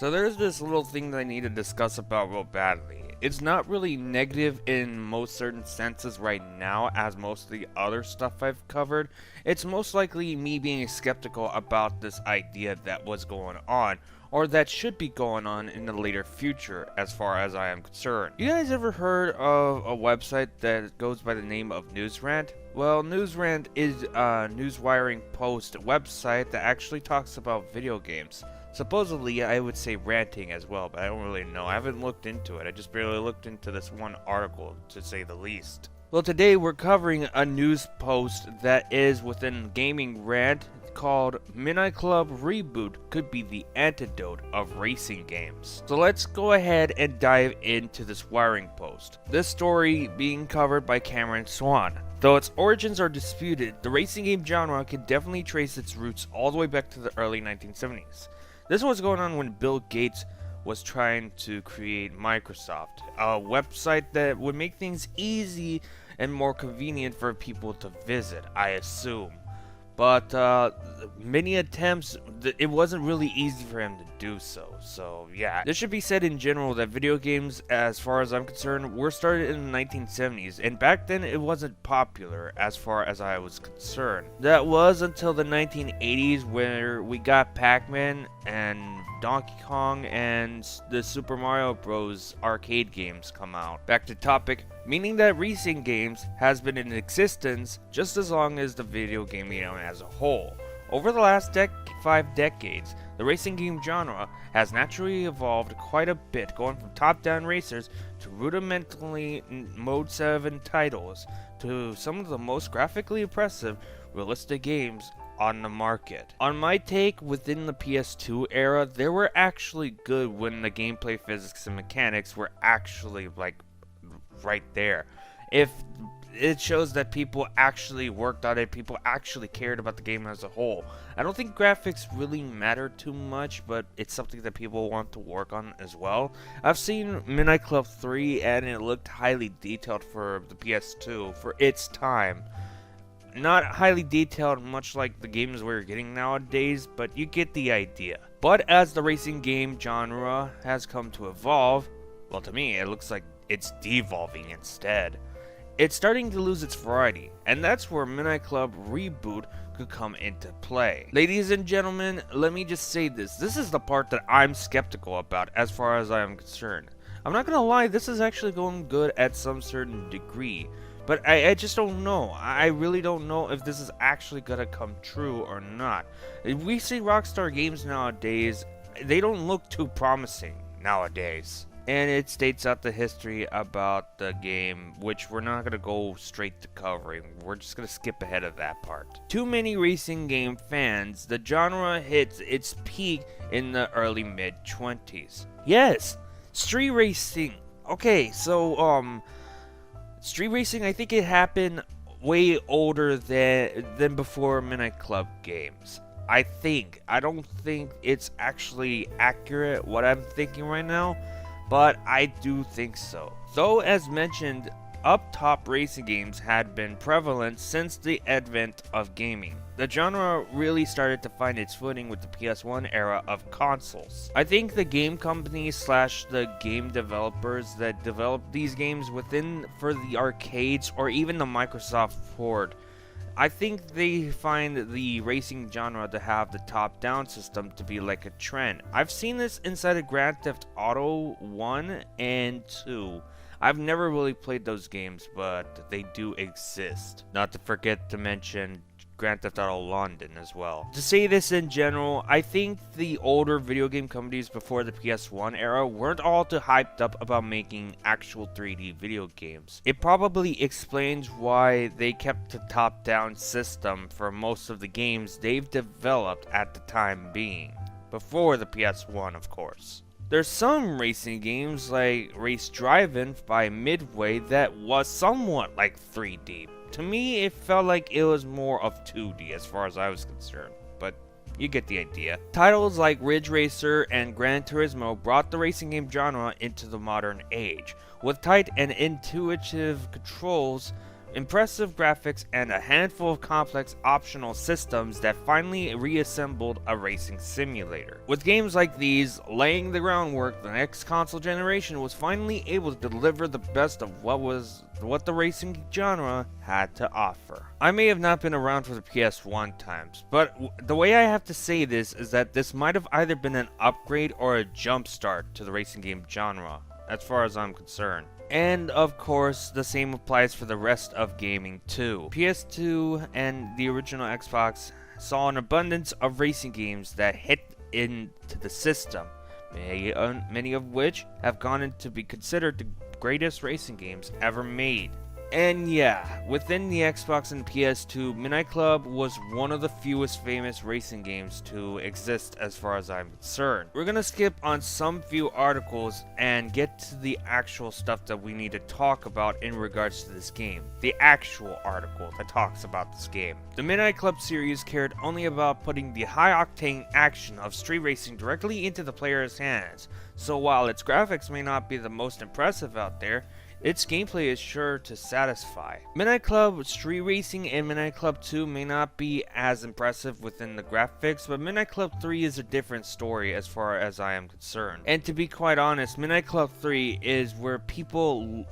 So there's this little thing that I need to discuss about real badly. It's not really negative in most certain senses right now, as most of the other stuff I've covered. It's most likely me being skeptical about this idea that was going on, or that should be going on in the later future, as far as I am concerned. You guys ever heard of a website that goes by the name of Rant? Well, Rant is a newswiring post website that actually talks about video games. Supposedly, I would say ranting as well, but I don't really know. I haven't looked into it. I just barely looked into this one article, to say the least. Well, today we're covering a news post that is within Gaming Rant called Midnight Club Reboot could be the antidote of racing games. So let's go ahead and dive into this wiring post. This story being covered by Cameron Swan. Though its origins are disputed, the racing game genre can definitely trace its roots all the way back to the early 1970s. This was going on when Bill Gates was trying to create Microsoft, a website that would make things easy and more convenient for people to visit, I assume. But many attempts, it wasn't really easy for him to do so. So yeah, this should be said in general that video games, as far as I'm concerned, were started in the 1970s, and back then it wasn't popular as far as I was concerned. That was until the 1980s where we got Pac-Man and Donkey Kong and the Super Mario Bros. Arcade games come out. Back to topic, meaning that racing games has been in existence just as long as the video game medium as a whole. Over the last 5 decades, the racing game genre has naturally evolved quite a bit, going from top-down racers to rudimentally Mode 7 titles to some of the most graphically impressive, realistic games on the market. On my take, within the PS2 era, they were actually good when the gameplay physics and mechanics were actually like right there. If it shows that people actually worked on it, people actually cared about the game as a whole. I don't think graphics really matter too much, but it's something that people want to work on as well. I've seen Midnight Club 3 and it looked highly detailed for the PS2 for its time. Not highly detailed, much like the games we're getting nowadays, but you get the idea. But as the racing game genre has come to evolve, well, to me, it looks like it's devolving instead. It's starting to lose its variety, and that's where Midnight Club Reboot could come into play. Ladies and gentlemen, let me just say this. This is the part that I'm skeptical about as far as I am concerned. I'm not gonna lie, this is actually going good at some certain degree. But I just don't know. I really don't know if this is actually gonna come true or not. If we see Rockstar games nowadays, they don't look too promising nowadays. And it states out the history about the game, which we're not gonna go straight to covering. We're just gonna skip ahead of that part. Too many racing game fans, the genre hits its peak in the early mid-20s. Yes, street racing. Okay, so street racing, I think it happened way older than before Midnight Club games. I don't think it's actually accurate what I'm thinking right now, but I do think so. Though, as mentioned, up-top racing games had been prevalent since the advent of gaming. The genre really started to find its footing with the PS1 era of consoles. I think the game companies / the game developers that developed these games for the arcades or even the Microsoft port, I think they find the racing genre to have the top-down system to be like a trend. I've seen this inside of Grand Theft Auto 1 and 2. I've never really played those games, but they do exist. Not to forget to mention Grand Theft Auto London as well. To say this in general, I think the older video game companies before the PS1 era weren't all too hyped up about making actual 3D video games. It probably explains why they kept the top-down system for most of the games they've developed at the time being. Before the PS1, of course. There's some racing games like Race Drive-In by Midway that was somewhat like 3D. To me, it felt like it was more of 2D as far as I was concerned, but you get the idea. Titles like Ridge Racer and Gran Turismo brought the racing game genre into the modern age. With tight and intuitive controls, impressive graphics, and a handful of complex optional systems that finally reassembled a racing simulator. With games like these laying the groundwork, the next console generation was finally able to deliver the best of what the racing genre had to offer. I may have not been around for the PS1 times, but the way I have to say this is that this might have either been an upgrade or a jump start to the racing game genre, as far as I'm concerned. And of course, the same applies for the rest of gaming too. PS2 and the original Xbox saw an abundance of racing games that hit into the system, many of which have gone on to be considered the greatest racing games ever made. And yeah, within the Xbox and PS2, Midnight Club was one of the fewest famous racing games to exist as far as I'm concerned. We're gonna skip on some few articles and get to the actual stuff that we need to talk about in regards to this game. The actual article that talks about this game. The Midnight Club series cared only about putting the high-octane action of street racing directly into the player's hands. So while its graphics may not be the most impressive out there, its gameplay is sure to satisfy. Midnight Club Street Racing and Midnight Club 2 may not be as impressive within the graphics, but Midnight Club 3 is a different story as far as I am concerned. And to be quite honest, Midnight Club 3 is where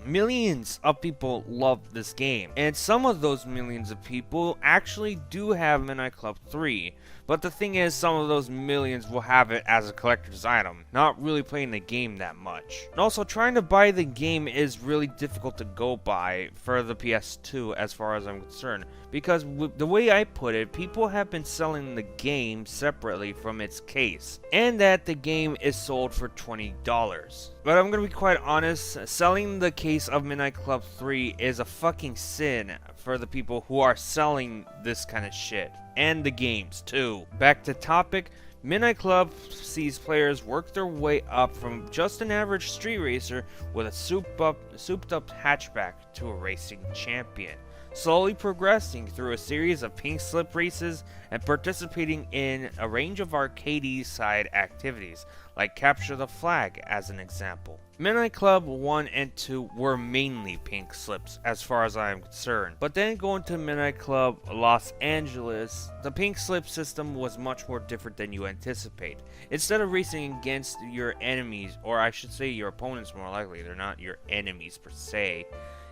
millions of people love this game. And some of those millions of people actually do have Midnight Club 3. But the thing is, some of those millions will have it as a collector's item, not really playing the game that much. And also, trying to buy the game is really difficult to go by for the PS2 as far as I'm concerned, because the way I put it, people have been selling the game separately from its case, and that the game is sold for $20. But I'm gonna be quite honest, selling the case of Midnight Club 3 is a fucking sin for the people who are selling this kind of shit. And the games too. Back to topic, Midnight Club sees players work their way up from just an average street racer with a souped up hatchback to a racing champion, slowly progressing through a series of pink slip races and participating in a range of arcade side activities, like capture the flag as an example. Midnight Club 1 and 2 were mainly pink slips as far as I am concerned, but then going to Midnight Club Los Angeles, the pink slip system was much more different than you anticipate. Instead of racing against your enemies, or I should say your opponents more likely, they're not your enemies per se,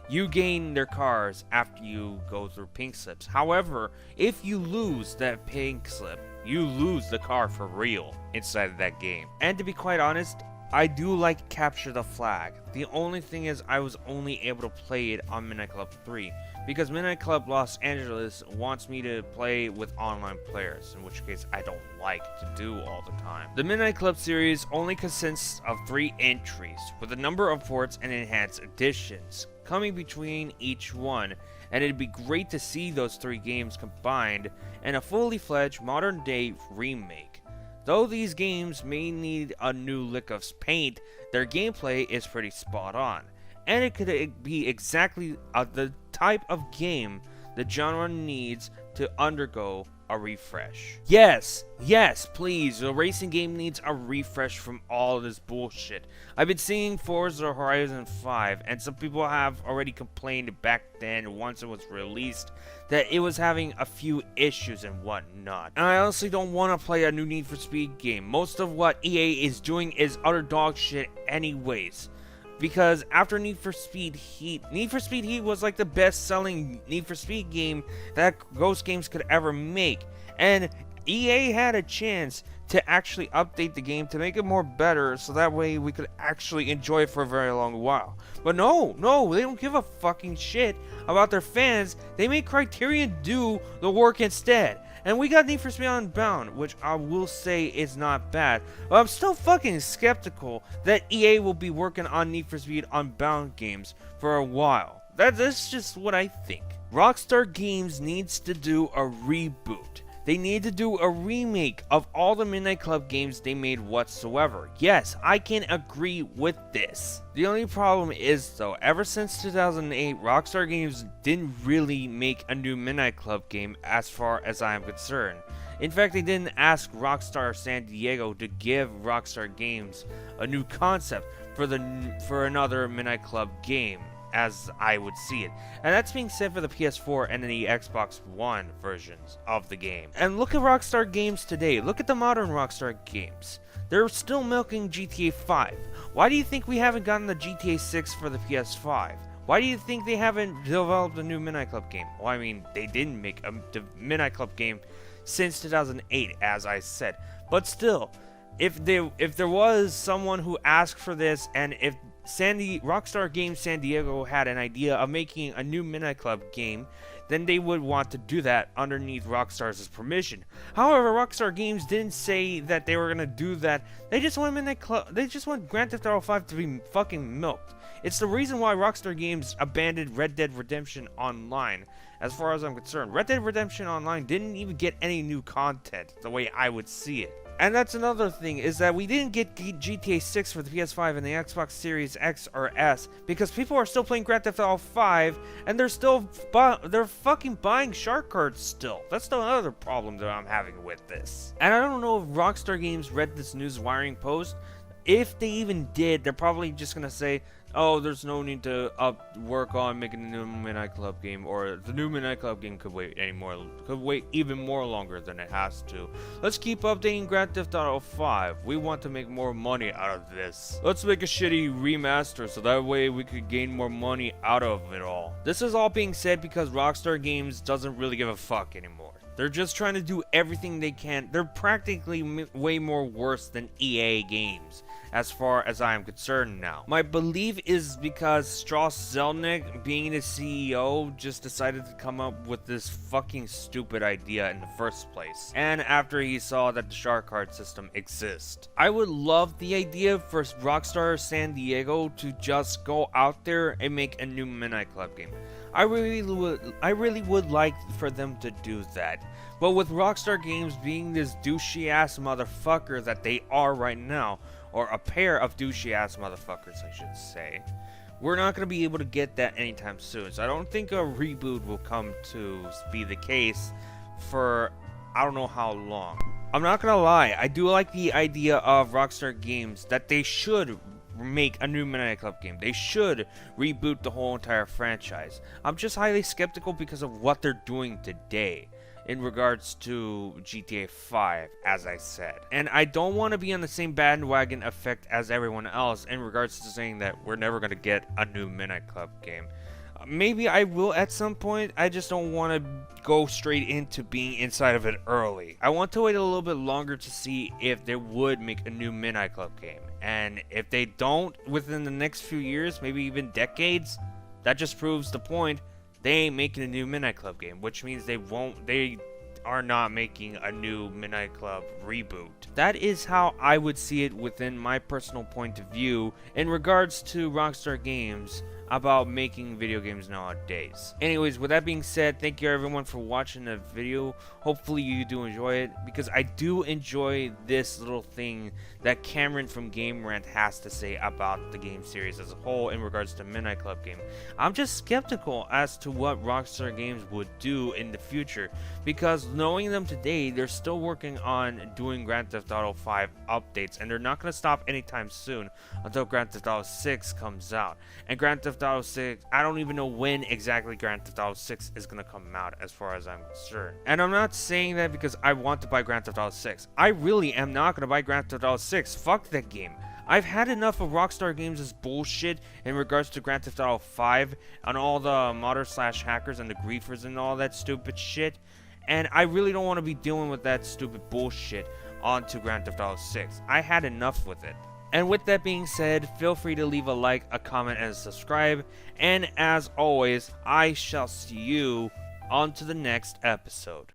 you gain their cars after you go through pink slips. However, if you lose that pink slip, you lose the car for real inside of that game. And to be quite honest, I do like capture the flag. The only thing is I was only able to play it on Midnight Club 3 because Midnight Club Los Angeles wants me to play with online players, in which case I don't like to do all the time. The Midnight Club series only consists of 3 entries with a number of ports and enhanced editions coming between each one, and it'd be great to see those 3 games combined in a fully fledged modern day remake. Though these games may need a new lick of paint, their gameplay is pretty spot on, and it could be exactly the type of game the genre needs to undergo a refresh. Yes, please, the racing game needs a refresh from all of this bullshit. I've been seeing Forza Horizon 5, and some people have already complained back then, once it was released, that it was having a few issues and whatnot. And I honestly don't want to play a new Need for Speed game. Most of what EA is doing is utter dog shit anyways. Because after Need for Speed Heat was like the best-selling Need for Speed game that Ghost Games could ever make. And EA had a chance to actually update the game to make it more better so that way we could actually enjoy it for a very long while. But no, they don't give a fucking shit about their fans. They make Criterion do the work instead. And we got Need for Speed Unbound, which I will say is not bad. But I'm still fucking skeptical that EA will be working on Need for Speed Unbound games for a while. That's just what I think. Rockstar Games needs to do a reboot. They need to do a remake of all the Midnight Club games they made whatsoever. Yes, I can agree with this. The only problem is though, ever since 2008, Rockstar Games didn't really make a new Midnight Club game as far as I am concerned. In fact, they didn't ask Rockstar San Diego to give Rockstar Games a new concept for another Midnight Club game. as I would see it. And that's being said for the PS4 and the Xbox One versions of the game. And look at Rockstar Games today. Look at the modern Rockstar Games. They're still milking GTA 5. Why do you think we haven't gotten the GTA 6 for the PS5? Why do you think they haven't developed a new Midnight Club game? Well, I mean, they didn't make a Midnight Club game since 2008, as I said. But still, if there was someone who asked for this, and if Rockstar Games San Diego had an idea of making a new Midnight Club game, then they would want to do that underneath Rockstar's permission. However, Rockstar Games didn't say that they were gonna do that. They just want They just want Grand Theft Auto 5 to be fucking milked. It's the reason why Rockstar Games abandoned Red Dead Redemption Online. As far as I'm concerned, Red Dead Redemption Online didn't even get any new content the way I would see it. And that's another thing, is that we didn't get GTA 6 for the PS5 and the Xbox Series X or S because people are still playing Grand Theft Auto 5 and they're fucking buying shark cards still. That's the other problem that I'm having with this. And I don't know if Rockstar Games read this news wiring post. If they even did, they're probably just gonna say, oh, there's no need to work on making a new Midnight Club game, or the new Midnight Club game could wait even more longer than it has to. Let's keep updating Grand Theft Auto 5. We want to make more money out of this. Let's make a shitty remaster so that way we could gain more money out of it all. This is all being said because Rockstar Games doesn't really give a fuck anymore. They're just trying to do everything they can. They're practically way more worse than EA games, as far as I am concerned now. My belief is because Strauss Zelnick, being the CEO, just decided to come up with this fucking stupid idea in the first place. And after he saw that the shark card system exists. I would love the idea for Rockstar San Diego to just go out there and make a new Midnight Club game. I really would like for them to do that. But with Rockstar Games being this douchey ass motherfucker that they are right now, or a pair of douchey ass motherfuckers I should say, we're not going to be able to get that anytime soon. So I don't think a reboot will come to be the case for I don't know how long. I'm not going to lie, I do like the idea of Rockstar Games that they should make a new Midnight Club game. They should reboot the whole entire franchise. I'm just highly skeptical because of what they're doing today in regards to GTA 5, as I said. And I don't want to be on the same bandwagon effect as everyone else in regards to saying that we're never going to get a new Midnight Club game. Maybe I will at some point, I just don't want to go straight into being inside of it early. I want to wait a little bit longer to see if they would make a new Midnight Club game. And if they don't within the next few years, maybe even decades, that just proves the point. They ain't making a new Midnight Club game, which means they are not making a new Midnight Club reboot. That is how I would see it within my personal point of view in regards to Rockstar Games about making video games nowadays. Anyways, with that being said, thank you everyone for watching the video. Hopefully you do enjoy it, because I do enjoy this little thing that Cameron from Game Rant has to say about the game series as a whole in regards to Midnight Club game. I'm just skeptical as to what Rockstar Games would do in the future, because knowing them today, they're still working on doing Grand Theft Auto 5 updates, and they're not going to stop anytime soon until Grand Theft Auto 6 comes out. And Grand Theft Auto 6, I don't even know when exactly Grand Theft Auto 6 is going to come out as far as I'm concerned. And I'm not saying that because I want to buy Grand Theft Auto 6. I really am not going to buy Grand Theft Auto 6. Fuck that game. I've had enough of Rockstar Games' bullshit in regards to Grand Theft Auto 5 and all the modders / hackers and the griefers and all that stupid shit. And I really don't want to be dealing with that stupid bullshit onto Grand Theft Auto 6. I had enough with it. And with that being said, feel free to leave a like, a comment, and subscribe. And as always, I shall see you on to the next episode.